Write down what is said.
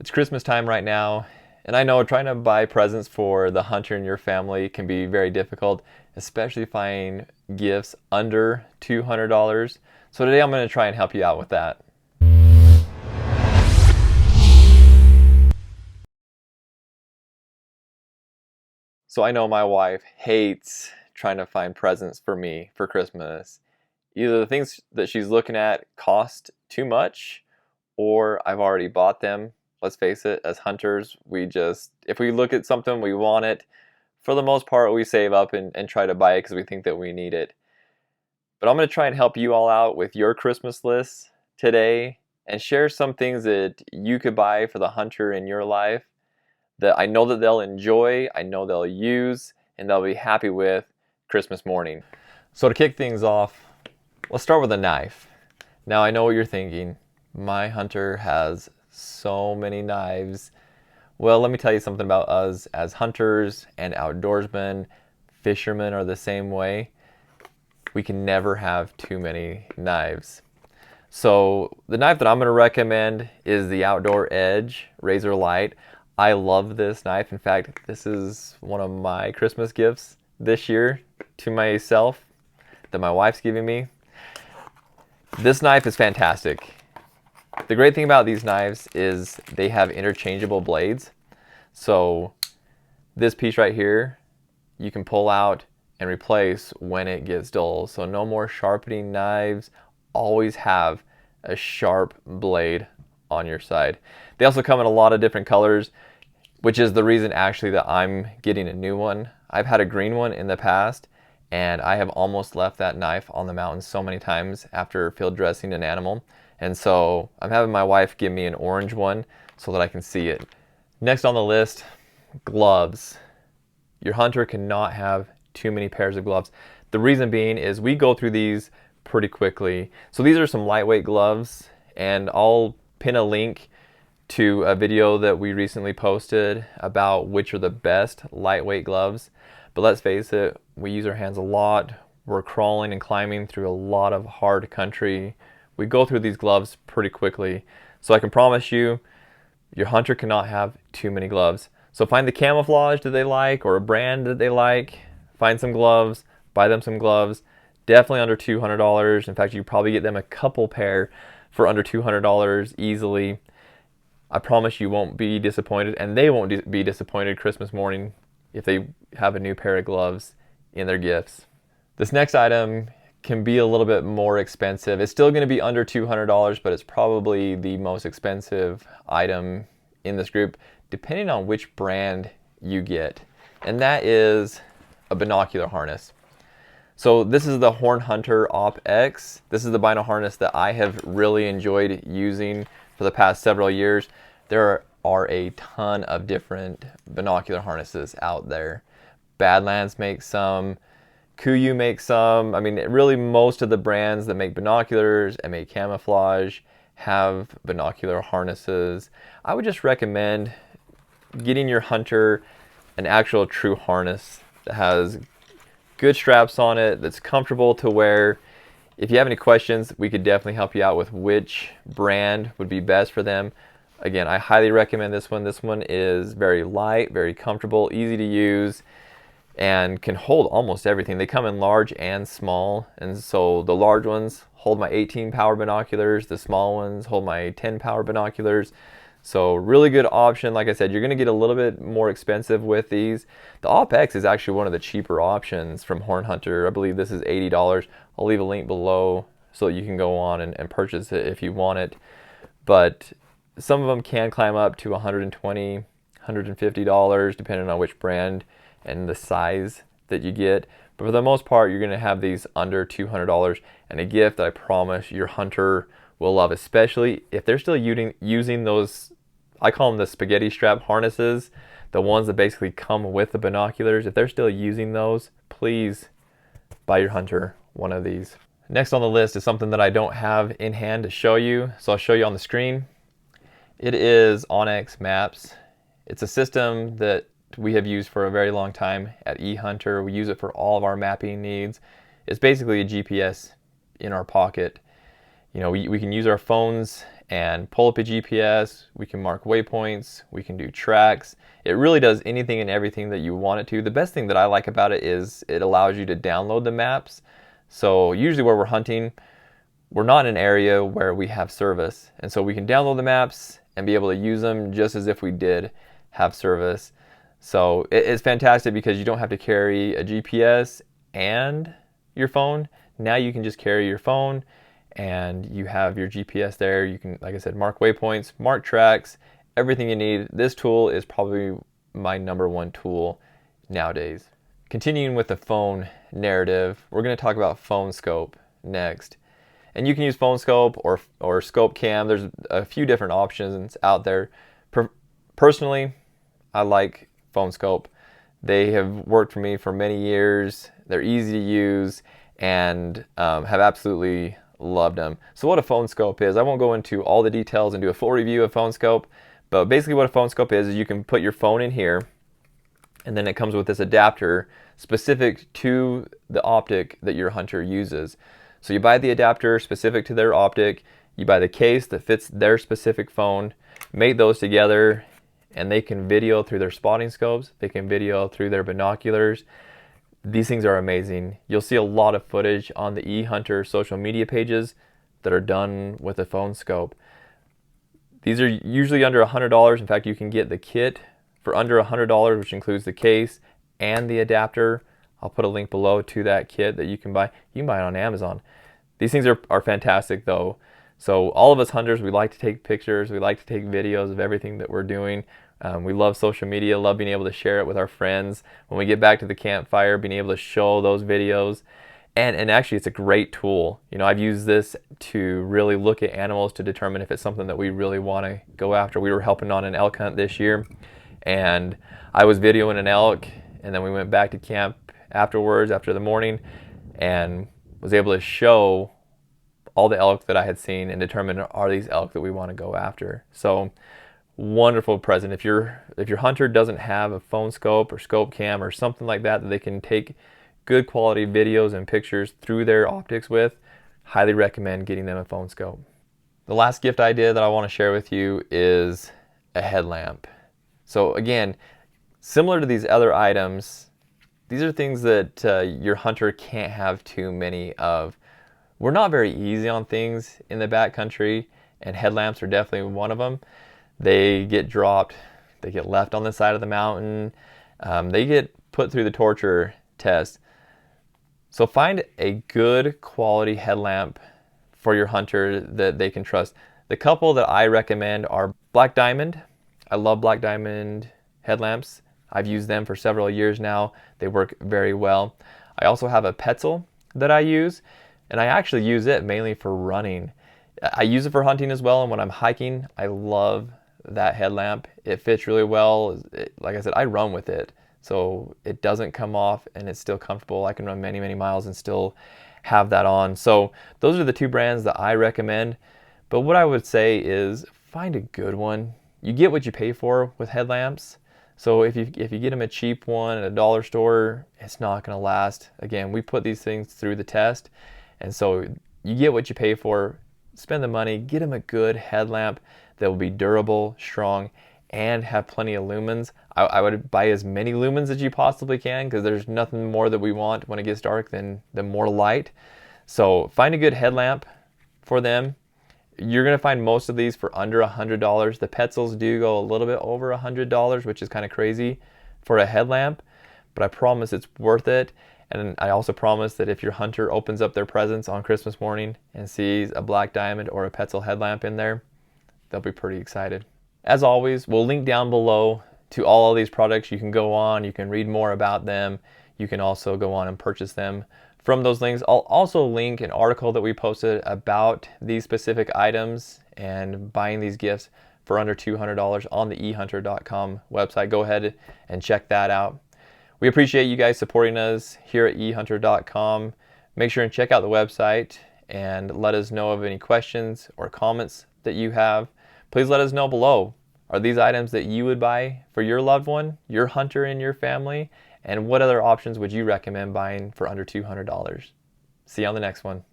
It's Christmas time right now, and I know trying to buy presents for the hunter in your family can be very difficult, especially finding gifts under $200. So today I'm going to try and help you out with that. So I know my wife hates trying to find presents for me for Christmas. Either the things that she's looking at cost too much, or I've already bought them. Let's face it, as hunters, if we look at something, we want it. For the most part, we save up and try to buy it because we think that we need it. But I'm going to try and help you all out with your Christmas list today and share some things that you could buy for the hunter in your life that I know that they'll enjoy, I know they'll use, and they'll be happy with Christmas morning. So to kick things off, let's start with a knife. Now I know what you're thinking. My hunter has so many knives. Well, let me tell you something about us as hunters and outdoorsmen. Fishermen are the same way. We can never have too many knives. So the knife that I'm going to recommend is the Outdoor Edge Razor Light. I love this knife. In fact, this is one of my Christmas gifts this year to myself that my wife's giving me. This knife is fantastic. The great thing about these knives is they have interchangeable blades. So this piece right here, you can pull out and replace when it gets dull. So no more sharpening knives. Always have a sharp blade on your side. They also come in a lot of different colors, which is the reason actually that I'm getting a new one. I've had a green one in the past, and I have almost left that knife on the mountain so many times after field dressing an animal. And so I'm having my wife give me an orange one so that I can see it. Next on the list, gloves. Your hunter cannot have too many pairs of gloves. The reason being is we go through these pretty quickly. So these are some lightweight gloves, and I'll pin a link to a video that we recently posted about which are the best lightweight gloves. But let's face it, we use our hands a lot. We're crawling and climbing through a lot of hard country. We go through these gloves pretty quickly. So I can promise you, your hunter cannot have too many gloves. So find the camouflage that they like or a brand that they like. Find some gloves, buy them some gloves. Definitely under $200. In fact, you probably get them a couple pair for under $200 easily. I promise you won't be disappointed, and they won't be disappointed Christmas morning if they have a new pair of gloves in their gifts. This next item can be a little bit more expensive. It's still going to be under $200, but it's probably the most expensive item in this group, depending on which brand you get. And that is a binocular harness. So this is the Horn Hunter Op X. This is the bino harness that I have really enjoyed using for the past several years. There are a ton of different binocular harnesses out there. Badlands makes some, Kuiu makes some. I mean, really most of the brands that make binoculars and make camouflage have binocular harnesses. I would just recommend getting your hunter an actual true harness that has good straps on it, that's comfortable to wear. If you have any questions, we could definitely help you out with which brand would be best for them. Again, I highly recommend this one. This one is very light, very comfortable, easy to use, and can hold almost everything. They come in large and small, and so the large ones hold my 18 power binoculars, the small ones hold my 10 power binoculars. So really good option. Like I said, you're going to get a little bit more expensive with these. The Op X is actually one of the cheaper options from Horn Hunter. I believe this is $80. I'll leave a link below so you can go on and purchase it if you want it. But some of them can climb up to $120, $150 depending on which brand and the size that you get. But for the most part, you're going to have these under $200, and a gift that I promise your hunter will love, especially if they're still using those, I call them the spaghetti strap harnesses, the ones that basically come with the binoculars. If they're still using those, please buy your hunter one of these. Next on the list is something that I don't have in hand to show you, so I'll show you on the screen. It is Onyx Maps. It's a system that we have used for a very long time at Ehuntr. We use it for all of our mapping needs. It's basically a GPS in our pocket. You know, we can use our phones and pull up a GPS. We can mark waypoints, we can do tracks. It really does anything and everything that you want it to. The best thing that I like about it is it allows you to download the maps. So usually where we're hunting, we're not in an area where we have service. And so we can download the maps and be able to use them just as if we did have service. So it's fantastic because you don't have to carry a GPS and your phone. Now you can just carry your phone and you have your GPS there. You can, like I said, mark waypoints, mark tracks, everything you need. This tool is probably my #1 tool nowadays. Continuing with the phone narrative, we're going to talk about phone scope next. And you can use phone scope or scope cam. There's a few different options out there. Personally, I like phone scope. They have worked for me for many years. They're easy to use and have absolutely loved them. So what a phone scope is, I won't go into all the details and do a full review of phone scope, but basically what a phone scope is you can put your phone in here, and then it comes with this adapter specific to the optic that your hunter uses. So you buy the adapter specific to their optic, you buy the case that fits their specific phone, mate those together, and they can video through their spotting scopes, they can video through their binoculars. These things are amazing. You'll see a lot of footage on the Ehuntr social media pages that are done with a phone scope. These are usually under $100. In fact, you can get the kit for under $100, which includes the case and the adapter. I'll put a link below to that kit that you can buy. You can buy it on Amazon. These things are fantastic though. So all of us hunters, we like to take pictures, we like to take videos of everything that we're doing. We love social media, love being able to share it with our friends. When we get back to the campfire, being able to show those videos. And actually it's a great tool. You know, I've used this to really look at animals to determine if it's something that we really want to go after. We were helping on an elk hunt this year, and I was videoing an elk, and then we went back to camp afterwards, after the morning, and was able to show all the elk that I had seen and determine, are these elk that we want to go after. So wonderful present. If your hunter doesn't have a phone scope or scope cam or something like that they can take good quality videos and pictures through their optics with, highly recommend getting them a phone scope. The last gift idea that I want to share with you is a headlamp. So again, similar to these other items, these are things that your hunter can't have too many of. We're not very easy on things in the backcountry, and headlamps are definitely one of them. They get dropped, they get left on the side of the mountain, they get put through the torture test. So find a good quality headlamp for your hunter that they can trust. The couple that I recommend are Black Diamond. I love Black Diamond headlamps. I've used them for several years now. They work very well. I also have a Petzl that I use, and I actually use it mainly for running. I use it for hunting as well, and when I'm hiking, I love that headlamp. It fits really well. Like I said, I run with it, so it doesn't come off and it's still comfortable. I can run many, many miles and still have that on. So those are the two brands that I recommend. But what I would say is find a good one. You get what you pay for with headlamps. So if you get them a cheap one at a dollar store, it's not going to last. Again, we put these things through the test, and so you get what you pay for. Spend the money, get them a good headlamp that will be durable, strong, and have plenty of lumens. I would buy as many lumens as you possibly can, because there's nothing more that we want when it gets dark than more light. So find a good headlamp for them. You're going to find most of these for under $100. The Petzls do go a little bit over $100, which is kind of crazy for a headlamp, but I promise it's worth it. And I also promise that if your hunter opens up their presents on Christmas morning and sees a Black Diamond or a Petzl headlamp in there, they'll be pretty excited. As always, we'll link down below to all of these products. You can go on, you can read more about them. You can also go on and purchase them from those links. I'll also link an article that we posted about these specific items and buying these gifts for under $200 on the ehuntr.com website. Go ahead and check that out. We appreciate you guys supporting us here at ehuntr.com. Make sure and check out the website and let us know of any questions or comments that you have. Please let us know below. Are these items that you would buy for your loved one, your hunter in your family? And what other options would you recommend buying for under $200? See you on the next one.